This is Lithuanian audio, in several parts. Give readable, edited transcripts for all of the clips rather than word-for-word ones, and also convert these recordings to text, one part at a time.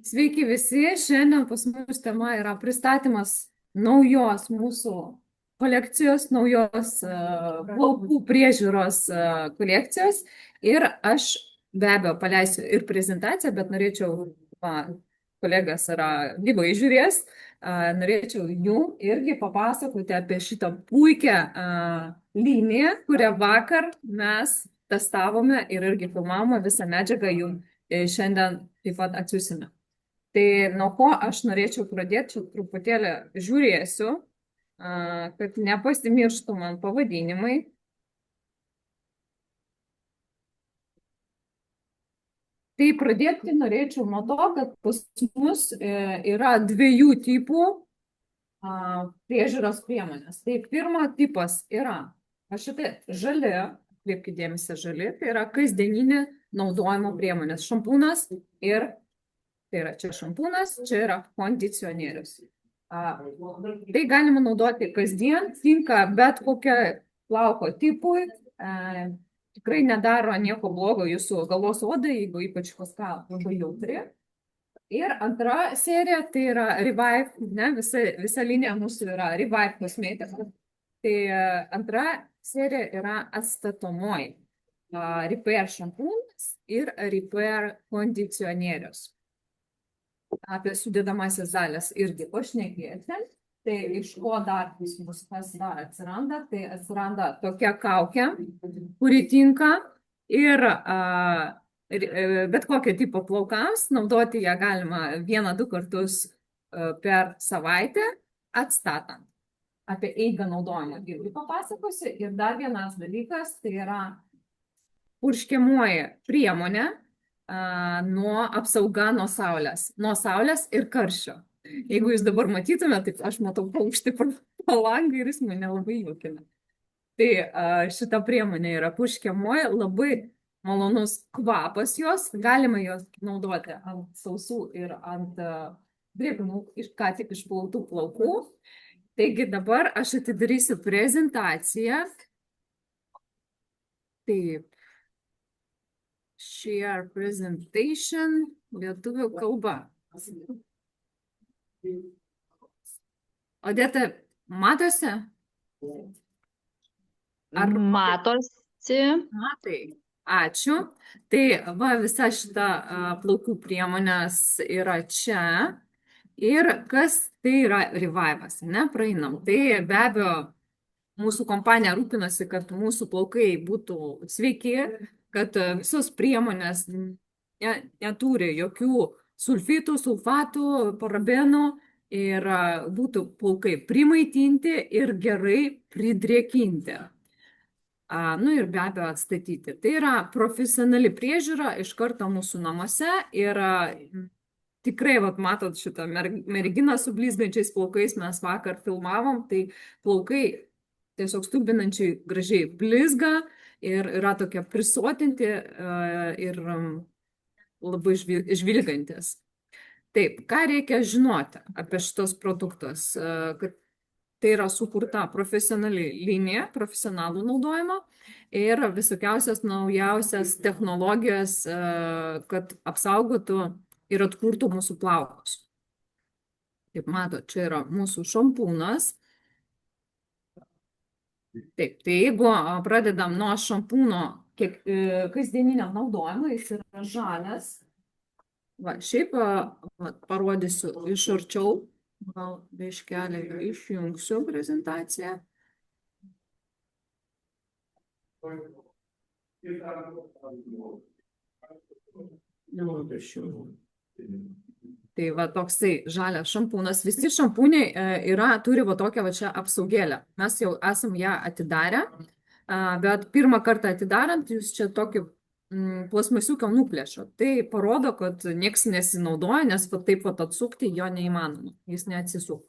Sveiki visi, šiandien pas mus tema yra pristatymas naujos mūsų kolekcijos, naujos plaukų priežiūros kolekcijos. Ir aš be abejo paleisiu ir prezentaciją, bet norėčiau, kolegas yra gyvai žiūrės, norėčiau jum irgi papasakoti apie šitą puikią liniją, kurią vakar mes testavome ir irgi filmavome visą medžiagą jum šiandien taip pat atsiusime. Tai nuo ko aš norėčiau pradėti, čia truputėlį žiūrėsiu, kad nepasimirštų man pavadinimai. Tai pradėti norėčiau nuo to, kad pas mus yra dviejų tipų priežiūros priemonės. Tai pirmo tipas yra šitai žali, atkreipkite dėmesį žali, tai yra kasdieninė naudojimo priemonės, šampūnas ir tai yra čia šampūnas, čia yra kondicionierius. Tai galima naudoti kasdien, tinka bet kokia plauko tipui, tikrai nedaro nieko blogo jūsų galvos odai, jeigu ypač paska labai jautri. Ir antra serija, tai yra Revive, ne, visa linija mūsų yra Revive kosmetika. Tai antra serija yra atstatomoji, Repair šampūnas ir Repair kondicionierius. Apie sudėdamasis dalės irgi pašnekėti. Tai iš ko dar kas dar atsiranda? Tai atsiranda tokia kaukė, kuri tinka ir bet kokio tipo plaukams. Naudoti ją galima 1-2 kartus per savaitę atstatant. Apie eigą naudojimą irgi papasakosiu. Ir dar vienas dalykas, tai yra purškiamoji priemonė, nuo apsauga nuo saulės ir karščio. Jeigu jūs dabar matytume, tai aš matau paukštį pro langą ir jis mane labai juokina. Tai šita priemonė yra purškiamoji, labai malonus kvapas jos, galima jos naudoti ant sausų ir ant drėgnų, ką tik išplautų plaukų. Taigi dabar aš atidarysiu prezentaciją. Taip. Share presentation lietuvių kalba. Odeta, matosi? Ar matosi? Matai. Ačiū. Tai va, visa šita plaukų priemonės yra čia. Ir kas tai yra Revive'as, ne? Praeinam. Tai be abejo, mūsų kompanija rūpinasi, kad mūsų plaukai būtų sveiki, kad visos priemonės neturi jokių sulfitų, sulfatų, parabenų ir būtų plaukai primaitinti ir gerai pridrėkinti. Nu ir be abejo atstatyti. Tai yra profesionali priežiūra iš karto mūsų namuose ir tikrai, vat, matot šitą merginą su blizgančiais plaukais mes vakar filmavom, tai plaukai tiesiog stulbinančiai gražiai blizga ir yra tokia prisotinti ir labai žvilgantis. Taip, ką reikia žinoti apie šitos produktus? Kad tai yra sukurta profesionali linija, profesionalų naudojimo ir visokiausias naujausias technologijas, kad apsaugotų ir atkurtų mūsų plaukus. Kaip matot, čia yra mūsų šampūnas. Taip, tai jeigu pradedam nuo šampūno kasdieninio naudojimo, jis yra žalias. Va, šiaip parodysiu iš arčiau, gal biškelį išjungsiu prezentaciją. Tai va toksai žalias šampūnas. Visi šampūniai turi va tokią va čia apsaugėlę. Mes jau esam ją atidarę, bet pirmą kartą atidarant jūs čia tokį plasmasiuką nuplėšo. Tai parodo, kad nieks nesinaudoja, nes va taip va atsukti jo neįmanoma. Jis neatsisuka.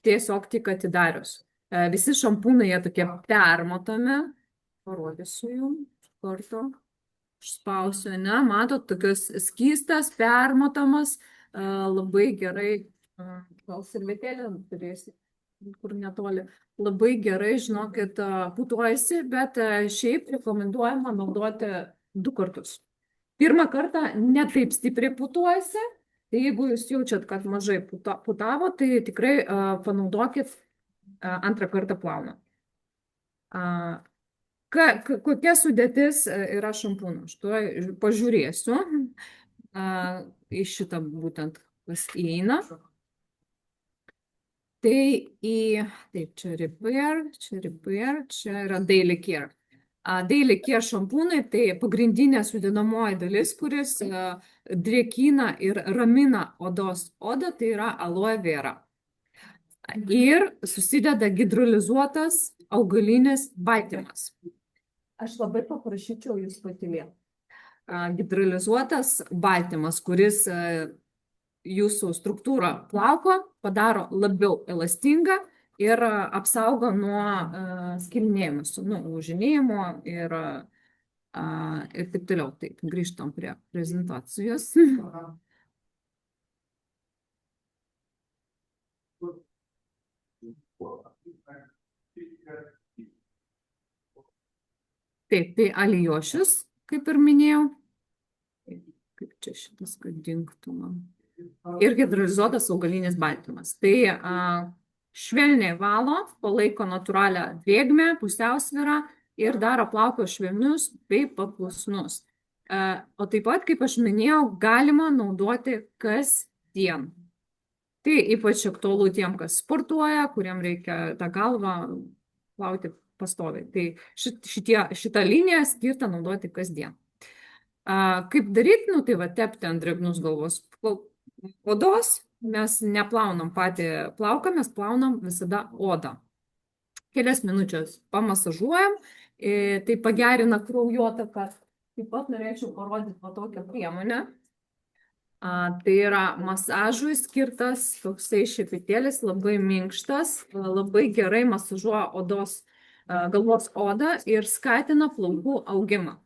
Tiesiog tik atidarius. Visi šampūnai jie tokie permatomi. Parodysiu jums kartu. Išspausiu, ne? Matot, tokios skystas, permatomas. Labai gerai, gal servetėlę turėsi, kur netoli, labai gerai, žinokit, putuojasi, bet šiaip rekomenduojama naudoti 2 kartus. Pirmą kartą netaip stipriai putuojasi, tai jeigu jūs jaučiat, kad mažai putavo, tai tikrai panaudokit antrą kartą plaunant. Kokia sudėtis yra šampūnų? Aš tuoj pažiūrėsiu į šitą būtent, kas įeina. Tai taip, čia repair, čia yra daily care. Daily care šampūnai tai pagrindinė sudedamoji dalis, kuris drėkina ir ramina odą, tai yra aloe vera. Ir susideda hidrolizuotas augalinis baltymas. Aš labai paprašyčiau jūs patylėti. Hidrolizuotas baltymas, kuris jūsų struktūrą plauko padaro labiau elastingą ir apsaugo nuo skilinėjimo, nuo lūžinėjimo ir taip toliau. Taip, grįžtam prie prezentacijos. Taip, tai alijošius, kaip ir minėjau. Kaip čia šitas, kad dingtų man. Ir hidrolizuotas augalinis baltymas. Tai švelniai valo, palaiko natūralią drėgmę, pusiausvyrą ir daro plaukus švelnius bei paklusnus. O taip pat, kaip aš minėjau, galima naudoti kasdien. Tai ypač aktualu tiem, kas sportuoja, kuriem reikia tą galvą plauti pastoviai. Tai šitą liniją skirta naudoti kasdien. Kaip daryti, tai va tepti ant drėgnus galvos odos, mes neplaunam patį plauką, mes plaunam visada odą. Kelias minutės pamasažuojam, tai pagerina kraujotaką. Taip pat norėčiau parodyti va tokią priemonę. Tai yra masažui skirtas toksai šepetėlis, labai minkštas, labai gerai masažuoja galvos odą ir skatina plaukų augimą.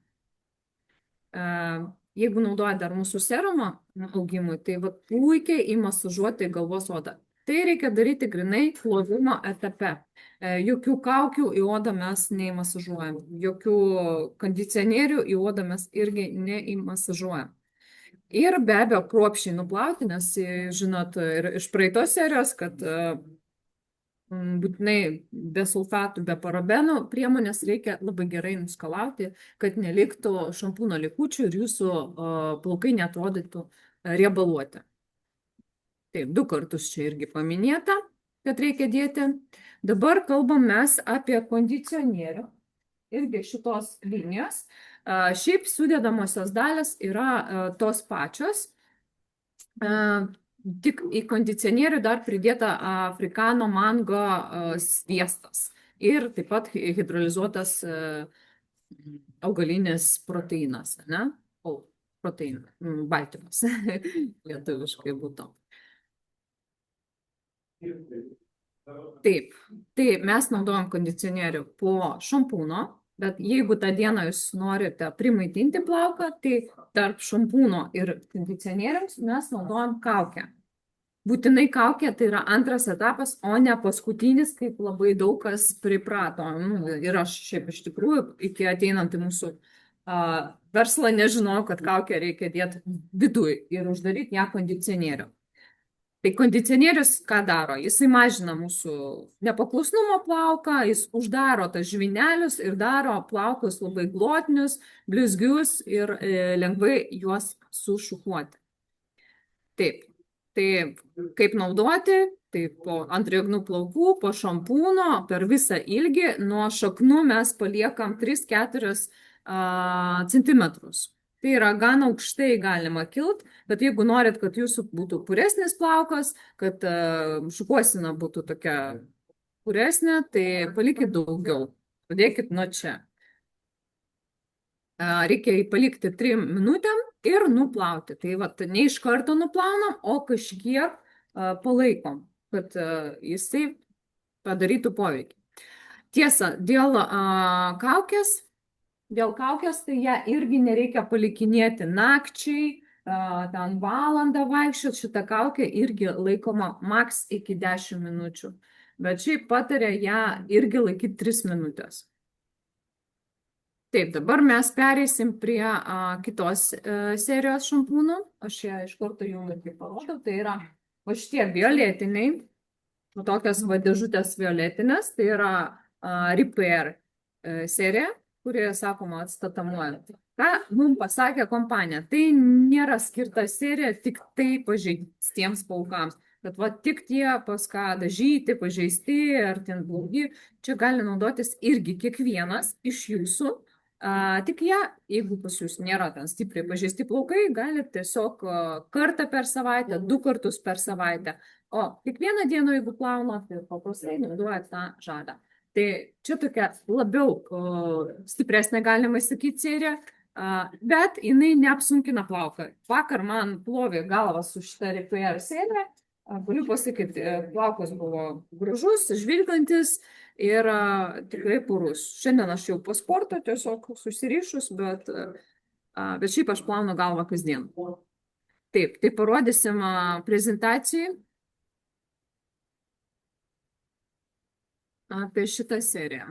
Jeigu naudoja dar mūsų serumą augimui, tai puikiai įmasažuoti galvos odą. Tai reikia daryti grinai plovimo etape. Jokių kaukių į odą mes neįmasažuojam. Jokių kondicionierių į odą mes irgi neįmasažuojam. Ir be abejo kruopščiai nuplauti, nes žinot ir iš praeitos serijos, kad būtinai be sulfatų, be parabenų priemonės reikia labai gerai nuskalauti, kad neliktų šampūno likučių ir jūsų plaukai neatrodytų riebaluoti. Taip, 2 kartus čia irgi paminėta, kad reikia dėti. Dabar kalbam mes apie kondicionierių. Irgi šitos linijos. Šiaip sudedamosios dalis yra tos pačios. Tik į kondicionierių dar pridėta afrikano mango sviestas ir taip pat hidrolizuotas augalinis proteinas, ne? Baltymas, lietuviškai būtų. Taip, tai mes naudojam kondicionierių po šampūno, bet jeigu tą dieną jūs norite primaitinti plauką, tai tarp šampūno ir kondicionieriams mes naudojam kaukę. Būtinai kaukė tai yra antras etapas, o ne paskutinis, kaip labai daug kas priprato. Ir aš šiaip iš tikrųjų, iki ateinant į mūsų verslą, nežinojau, kad kaukę reikia dėti viduj ir uždaryti ją kondicionieriu. Tai kondicionierius ką daro? Jisai mažina mūsų nepaklusnumo plauką, jis uždaro tas žvynelius ir daro plaukus labai glotnius, blizgius ir lengvai juos sušukuoti. Taip, tai kaip naudoti? Tai ant drėgnų plaukų, po šampūno, per visą ilgį, nuo šaknų mes paliekam 3-4 centimetrus. Tai yra gan aukštai galima kilt, bet jeigu norit, kad jūsų būtų puresnis plaukas, kad šukuosena būtų tokia puresnė, tai palikit daugiau. Pradėkit nuo čia. Reikia palikti 3 minutėm ir nuplauti. Tai ne iš karto nuplaunam, o kažkiek palaikom, kad jisai padarytų poveikį. Tiesa, dėl kaukės, tai ją irgi nereikia palikinėti nakčiai, ten valandą vaikščiot, šitą kaukę irgi laikoma maks iki 10 minučių. Bet šiaip patarė ją irgi laikyti 3 minutės. Taip, dabar mes pereisim prie kitos serijos šampūnų. Aš ją iš karto jums irgi parodau. Tai yra va šitie violetiniai, va tokios va dėžutės violetinės. Tai yra Repair serija, kurioje sakoma atstatomuojant. Ką mums pasakė kompanija? Tai nėra skirta serija tik tai pažeistiems plaukams. Bet va tik tie, pas ką dažyti, pažeisti ar ten blogi, čia gali naudotis irgi kiekvienas iš jūsų. Tik ją, jeigu pas jūs nėra ten stipriai pažeisti plaukai, galite tiesiog kartą per savaitę, 2 kartus per savaitę. O kiekvieną dieną, jeigu plaunat, tai paprastai naudojat tą žadą. Tai čia tokia labiau stipresnė, galima sakyti, serija, bet jinai neapsunkina plauką. Vakar man plovė galvą su šitą Repair serija. Galiu pasakyti, plaukas buvo gražus, žvilgantis ir tikrai purus. Šiandien aš jau po sporto tiesiog susirišus, bet šiaip aš plaunu galvą kasdien. Taip, tai parodysim prezentacijai apie šitą seriją.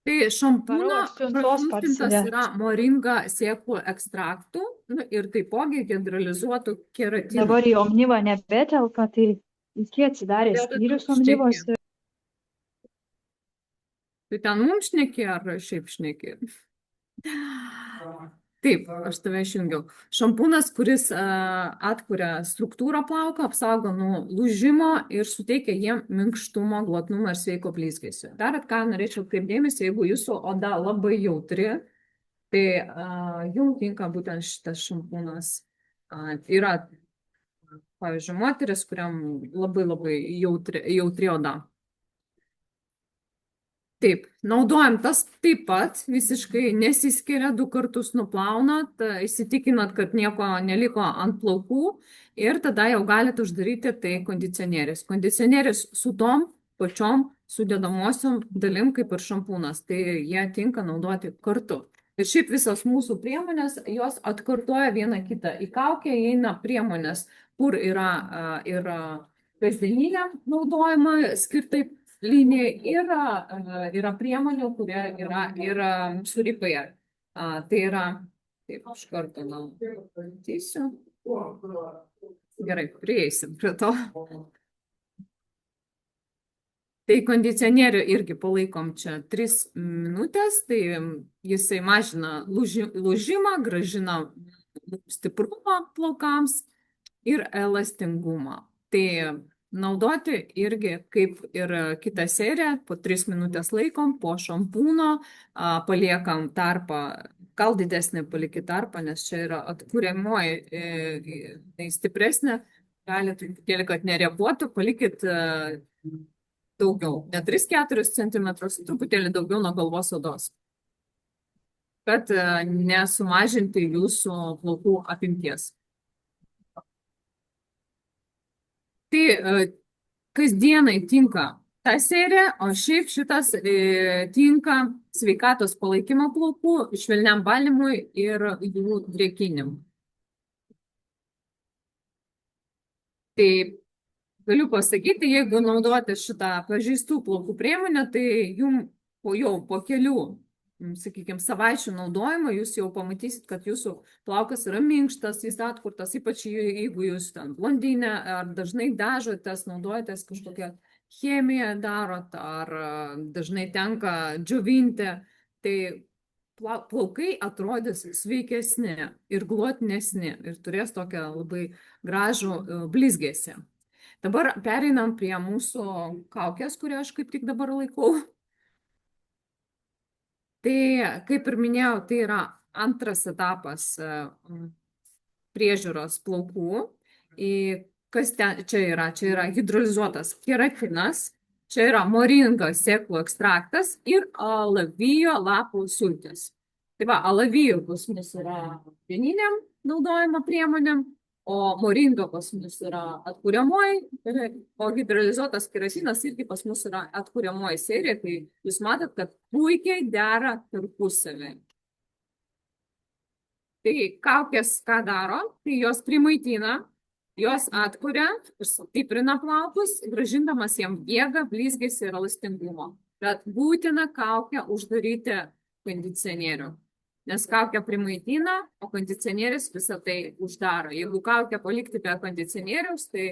Tai šampūno praturtintas yra moringa sėklų ekstraktų ir taipogi hidrolizuotų keratinų. Dabar į Omnivą nebetelpa, tai iki atsidarė skyrius Omnivos. Tai ten mums šneki ar šiaip šneki? Taip, aš tave išjungiau. Šampūnas, kuris atkuria struktūrą plauko, apsaugo nuo lūžimo ir suteikia jiem minkštumo, glotnumo ir sveiko blizgesio. Dar ką norėčiau kreipdėmėsi, jeigu jūsų oda labai jautri, tai jums tinka būtent šitas šampūnas. Yra, pavyzdžiui, moteris, kuriam labai jautri oda. Taip, naudojam tas taip pat, visiškai nesiskiria, 2 kartus nuplaunat, įsitikinat, kad nieko neliko ant plaukų ir tada jau galite uždaryti tai kondicioneris. Kondicioneris su tom pačiom sudedamosiom dalim kaip ir šampūnas, tai jie tinka naudoti kartu. Ir šiaip visos mūsų priemonės, jos atkartoja vieną kitą. Į kaukę įeina priemonės, kur yra ir kasdieninė naudojama skirtai linija, yra priemonių, kurie yra ir su Repair. Tai yra, taip, iš karto patysiu. Gerai, prieisim prie to. Tai kondicionierių irgi palaikom čia 3 minutės, tai jisai mažina lūžimą, gražina stiprumą plaukams ir elastingumą. Tai naudoti irgi kaip ir kitą seriją, po 3 minutės laikom, po šampūno, paliekam tarpą, gal didesnį palikit tarpą, nes čia yra atkuriamoji, tai stipresnė, galite truputėlį, kad nereaguotų, palikit daugiau, ne 3-4 cm, truputėlį daugiau nuo galvos odos, kad nesumažinti jūsų plaukų apimties. Tai kasdienai tinka ta serija, o šiaip šitas tinka sveikatos palaikymo plaukų, švelniam balymui ir jų drėkinimui. Tai galiu pasakyti, jeigu naudoti šitą pažeistų plaukų priemonę, tai jums jau po kelių, sakykime, savaičių naudojimo jūs jau pamatysit, kad jūsų plaukas yra minkštas, jis atkurtas, ypač jeigu jūs ten blondinę ar dažnai dažotės, naudojatės kažkokią chemiją darot, ar dažnai tenka džiovinti, tai plaukai atrodys sveikesni ir glotnesni ir turės tokią labai gražų blizgesį. Dabar pereinam prie mūsų kaukės, kurią aš kaip tik dabar laikau. Tai, kaip ir minėjau, tai yra antras etapas priežiūros plaukų. Kas čia yra? Čia yra hidrolizuotas keratinas, čia yra moringa sėklų ekstraktas ir alavijo lapų sultis. Tai va, alavijo pas mus yra pieniniam naudojimo priemonėm, o moringa pas mus yra atkuriamoji, o hidrolizuotas keratinas irgi pas mus yra atkuriamoji serija, tai jūs matot, kad puikiai dera tarpusavį. Tai kaukės ką daro, tai jos primaitina, Jos atkuria, stiprina plaukus, grąžindamas jam jėgą, blizgesį ir elastingumą. Bet būtina kaukę uždaryti kondicionierių. Nes kaukę primaitina, o kondicionierius visą tai uždaro. Jeigu kaukę palikti be kondicionieriaus, tai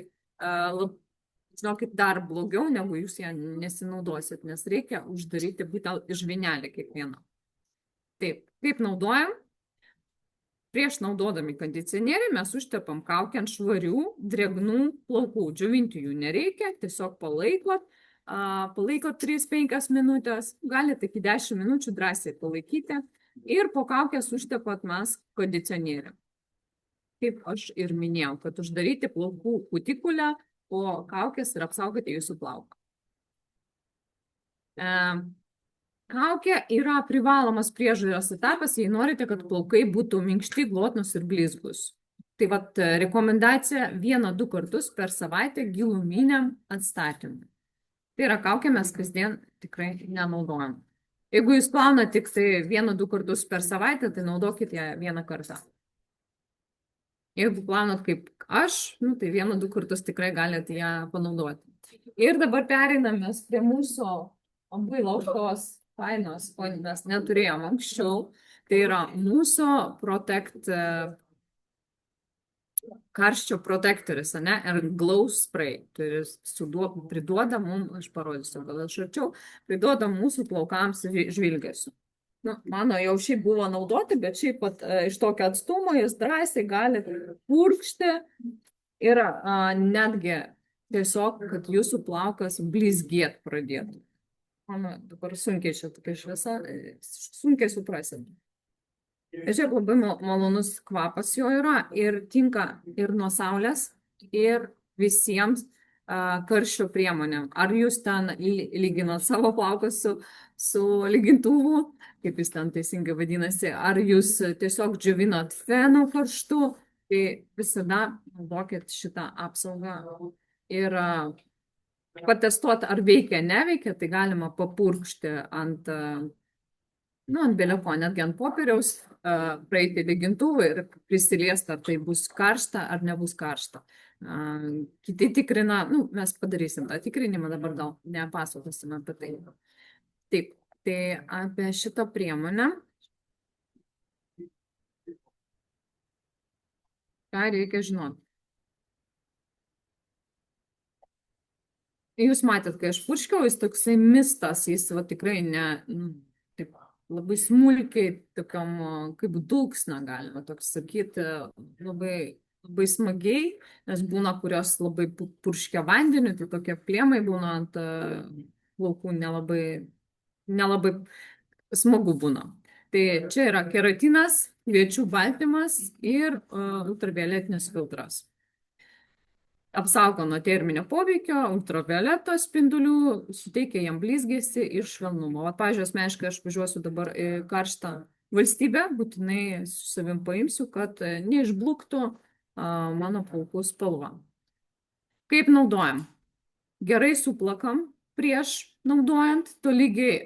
žinokit, dar blogiau, negu jūs ją nesinaudosit, nes reikia uždaryti būtent žvynelį kiekvieną. Taip, kaip naudojam? Prieš naudodami kondicionierį mes užtepam kaukę ant švarių, drėgnų plaukų. Džiovinti jų nereikia, tiesiog palaikot 3-5 minutės, galite iki 10 minučių drąsiai palaikyti ir po kaukės užtepat mes kondicionierį. Kaip aš ir minėjau, kad uždaryti plaukų kutikulę po kaukės ir apsaugoti jūsų plauką. Kaukė yra privalomas priežiūros etapas, jei norite, kad plaukai būtų minkšti, glotnūs ir blizgus. Tai vat rekomendacija 1-2 kartus per savaitę giluminiam atstatymui. Tai yra kaukė mes kasdien tikrai nenaudojam. Jeigu jūs plaunat tik tai 1-2 kartus per savaitę, tai naudokite ją 1 kartą. Jeigu plaunat kaip aš, tai 1-2 kartus tikrai galite ją panaudoti. Ir dabar pereiname prie mūsų labai lauktos fainos, ko mes neturėjom anksčiau. Tai yra mūsų karščio protektorius, ir glow spray. Tai priduoda mums, aš parodysiu, gal aš arčiau, priduoda mūsų plaukams žvilgesių. Mano jau šiaip buvo naudoti, bet šiaip pat iš tokio atstumo jis drąsiai gali purkšti ir netgi tiesiog, kad jūsų plaukas blizgėt pradėtų. Mano dabar sunkiai čia tokia šviesa, sunkiai suprasit. Žiūrėk, labai malonus kvapas jo yra ir tinka ir nuo saulės, ir visiems karščio priemonėm. Ar jūs ten lyginat savo plauką su lygintuvu, kaip jis ten teisingai vadinasi, ar jūs tiesiog džiovinat fenu karštu, tai visada naudokit šitą apsaugą ir patestuoti, ar veikia, neveikia, tai galima papurkšti ant beliako, netgi ant popieriaus, praeiti lygintuvą ir prisiliesti, ar tai bus karšta, ar nebus karšta. Kiti tikrina, mes padarysim tą tikrinimą, dabar gal nepasakosime apie tai. Taip, tai apie šitą priemonę. Ką reikia žinoti? Jūs matėt, kai aš purškiau, jis toksai mistas, jis tikrai taip, labai smulkiai, tokiam kaip dulksna galima toks sakyti, labai smagiai, nes būna, kurios labai purškia vandeniu, tai tokie plėmai būna ant plaukų, nelabai smagu būna. Tai čia yra keratinas, kviečių baltymas ir ultravioletinis filtras. Apsaugo nuo terminio poveikio, ultravioleto spindulių, suteikia jam blizgesį ir švelnumą. Pavyzdžiui, asmeniškai aš važiuosiu dabar į karštą valstybę, būtinai su savim paimsiu, kad neišbluktų mano plaukų spalva. Kaip naudojam? Gerai suplakam prieš naudojant, tolygiai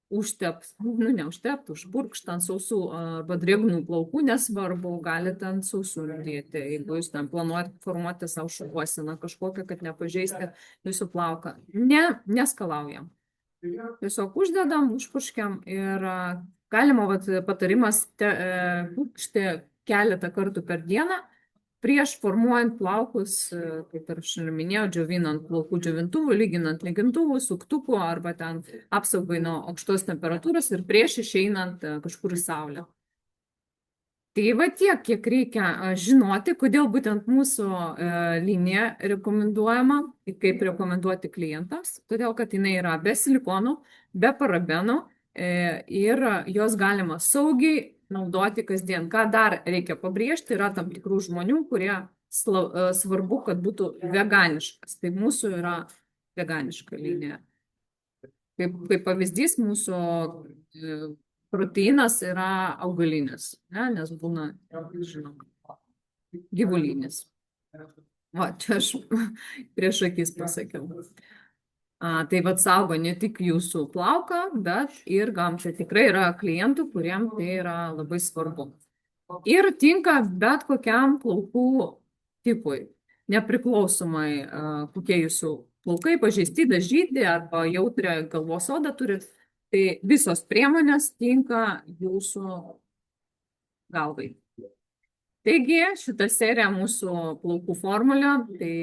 neužtept, užpurkšt ant sausų arba drėgnų plaukų, nesvarbu, galite ant sausų dėti, jeigu jūs ten planuojate formuoti savo šukuoseną kažkokią, kad nepažeisti jūsų plauką. Neskalaujam. Tiesiog uždedam, užpurškiam ir galima patarimas purkšti keletą kartų per dieną, prieš formuojant plaukus, kaip ir aš minėjau, džiovinant plaukų džiovintuvų, lyginant lygintuvų, suktuku arba ten apsaugai nuo aukštos temperatūros ir prieš išeinant kažkur į saulę. Tai tiek, kiek reikia žinoti, kodėl būtent mūsų linija rekomenduojama ir kaip rekomenduoti klientams, todėl kad jinai yra be silikonų, be parabenų ir jos galima saugiai naudoti kasdien. Ką dar reikia pabrėžti, yra tam tikrų žmonių, kurie svarbu, kad būtų veganiškas. Tai mūsų yra veganiška linija. Kaip pavyzdys, mūsų proteinas yra augalinis, nes būna, žinoma, gyvulinis. Čia aš prieš akis pasakiau. Tai saugo ne tik jūsų plauką, bet ir gamtą. Tikrai yra klientų, kuriem tai yra labai svarbu. Ir tinka bet kokiam plaukų tipui, nepriklausomai kokie jūsų plaukai pažeisti, dažyti arba jautrią galvos odą turit, tai visos priemonės tinka jūsų galvai. Taigi, šita serija mūsų plaukų formulė, tai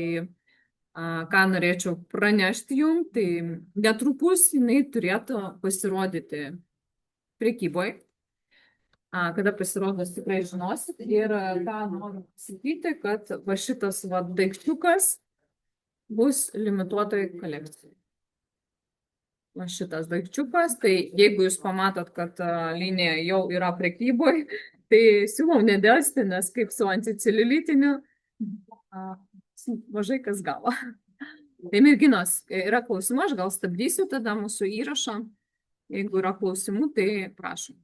ką norėčiau pranešti jums, tai netrukus jinai turėtų pasirodyti prekyboje. Kada pasirodys, tikrai žinosit. Ir ką noriu pasakyti, kad va šitas va daikčiukas bus limituotoj kolekcijai. Va šitas daikčiukas, tai jeigu jūs pamatot, kad linija jau yra prekyboje, tai siūlau nedelsti, nes kaip su anticeliulitiniu mažai kas gavo. Tai merginos, yra klausimų, aš gal stabdysiu tada mūsų įrašą. Jeigu yra klausimų, tai prašom.